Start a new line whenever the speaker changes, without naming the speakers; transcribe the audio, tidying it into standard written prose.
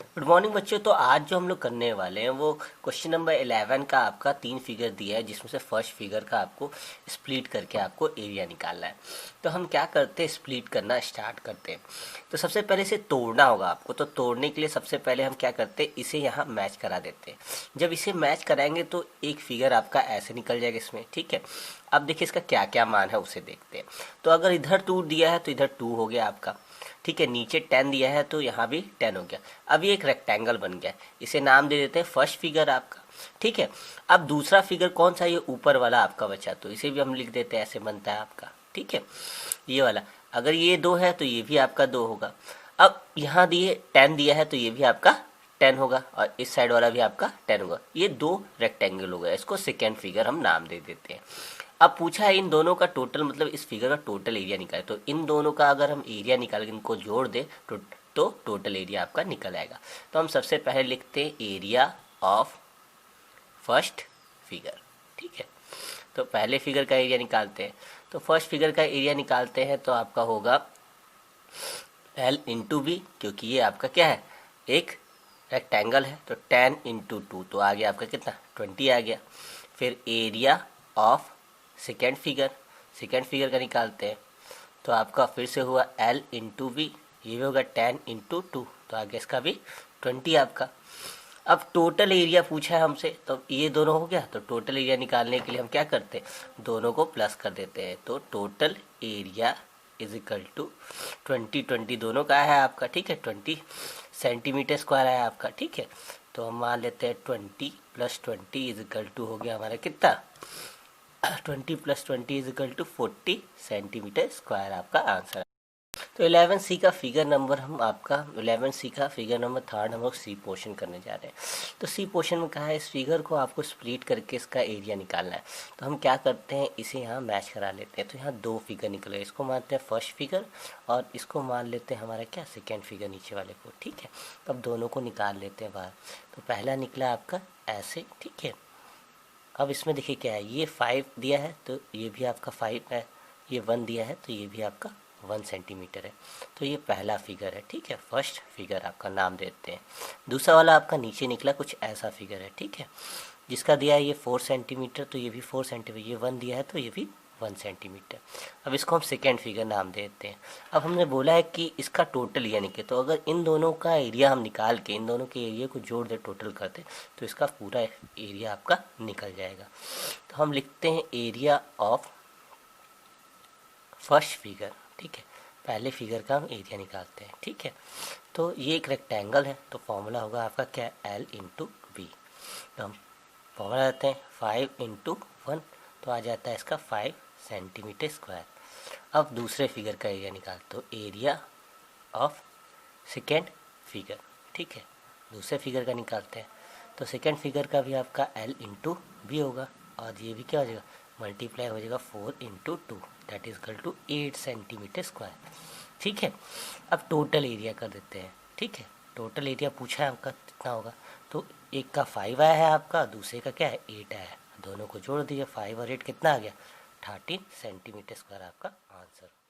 Good morning बच्चों। तो आज जो हम लोग करने वाले हैं वो क्वेश्चन नंबर 11 का आपका 3 फिगर दिया है, जिसमें से फर्स्ट फिगर का आपको स्प्लिट करके आपको एरिया निकालना है। तो हम क्या करते हैं, स्प्लिट करना स्टार्ट करते हैं। तो सबसे पहले इसे तोड़ना होगा आपको। तो तोड़ने के लिए सबसे पहले हम क्या करते हैं, इसे यहाँ मैच करा देते हैं। जब इसे मैच कराएंगे तो एक फिगर आपका ऐसे निकल जाएगा इसमें, ठीक है। अब देखिए इसका क्या क्या मान है उसे देखते हैं। तो अगर इधर 2 दिया है तो इधर 2 हो गया आपका, ठीक है। नीचे 10 दिया है तो यहाँ भी 10 हो गया। अब ये एक रेक्टेंगल बन गया, इसे नाम दे देते हैं फर्स्ट फिगर आपका, ठीक है। अब दूसरा फिगर कौन सा, ये ऊपर वाला आपका बचा, तो इसे भी हम लिख देते हैं, ऐसे बनता है आपका, ठीक है। ये वाला, अगर ये 2 है तो ये भी आपका 2 होगा। अब यहाँ दिए 10 दिया है तो ये भी आपका 10 होगा, और इस साइड वाला भी आपका 10 होगा। ये 2 रेक्टेंगल हो गया, इसको सेकेंड फिगर हम नाम दे देते हैं। अब पूछा है इन दोनों का टोटल, मतलब इस फिगर का टोटल एरिया निकाले। तो इन दोनों का अगर हम एरिया निकाल के इनको जोड़ दें तो टोटल एरिया आपका निकल आएगा। तो हम सबसे पहले लिखते हैं एरिया ऑफ फर्स्ट फिगर, ठीक है। तो पहले फिगर का एरिया निकालते हैं। तो फर्स्ट फिगर का एरिया निकालते हैं तो आपका होगा L इंटू बी, क्योंकि ये आपका क्या है, एक रेक्टेंगल है। तो 10 इंटू 2 तो आ गया आपका कितना, 20 आ गया। फिर एरिया ऑफ सेकेंड फिगर का निकालते हैं। तो आपका फिर से हुआ L इंटू बी, ये भी होगा 10 इंटू 2 तो आगे इसका भी 20 आपका। अब टोटल एरिया पूछा है हमसे, तो ये दोनों हो गया। तो टोटल एरिया निकालने के लिए हम क्या करते हैं, दोनों को प्लस कर देते हैं। तो total area is equal to 20 दोनों का है आपका, ठीक है। 20 सेंटीमीटर स्क्वायर है आपका, ठीक है। तो हम मान लेते हैं 20 प्लस 20 इज इक्वल टू हो गया हमारा कितना, 20 plus 20 is equal to 40 centimetre square आपका आंसर है। तो 11C का फिगर नंबर हम आपका 11C का फिगर नंबर थर्ड हम लोग सी पोर्शन करने जा रहे हैं। तो सी पोर्शन में कहा है इस फिगर को आपको स्प्लिट करके इसका एरिया निकालना है। तो हम क्या करते हैं, इसे यहाँ मैच करा लेते हैं। तो यहाँ 2 फिगर निकले, इसको मानते हैं फर्स्ट फिगर और इसको मान लेते हैं हमारा क्या, सेकेंड फिगर नीचे वाले को, ठीक है। अब दोनों को निकाल लेते हैं बाहर। तो पहला निकला आपका ऐसे, ठीक है। अब इसमें देखिए क्या है, ये 5 दिया है तो ये भी आपका 5 है, ये 1 दिया है तो ये भी आपका 1 सेंटीमीटर है। तो ये पहला फिगर है, ठीक है, फर्स्ट फिगर आपका नाम देते हैं। दूसरा वाला आपका नीचे निकला कुछ ऐसा फिगर है, ठीक है, जिसका दिया है ये 4 सेंटीमीटर तो ये भी 4 सेंटीमीटर, ये 1 दिया है तो ये भी 1 सेंटीमीटर। अब इसको हम सेकेंड फिगर नाम देते हैं। अब हमने बोला है कि इसका टोटल यानी कि, तो अगर इन दोनों का एरिया हम निकाल के इन दोनों के एरिया को जोड़ दे, टोटल करते, तो इसका पूरा एरिया आपका निकल जाएगा। तो हम लिखते हैं एरिया ऑफ फर्स्ट फिगर, ठीक है। पहले फिगर का हम एरिया निकालते हैं, ठीक है। तो ये एक रेक्टेंगल है तो फॉर्मूला होगा आपका क्या, L इंटू बी। तो हम फॉर्मूला देते हैं 5 इंटू 1 तो आ जाता है इसका 5 सेंटीमीटर स्क्वायर। अब दूसरे फिगर का एरिया निकालते, तो एरिया ऑफ सेकेंड फिगर, ठीक है, दूसरे फिगर का निकालते हैं। तो सेकेंड फिगर का भी आपका L इंटू बी होगा और ये भी क्या हो जाएगा, मल्टीप्लाई हो जाएगा 4 into 2 that is equal to 8 centimetre square, ठीक है। अब टोटल एरिया कर देते हैं, ठीक है। टोटल एरिया पूछा है आपका कितना होगा, तो एक का 5 आया है आपका, दूसरे का क्या है 8 आया है, दोनों को जोड़ दीजिए, 5 और 8 कितना आ गया, 13 सेंटीमीटर स्क्वायर आपका आंसर।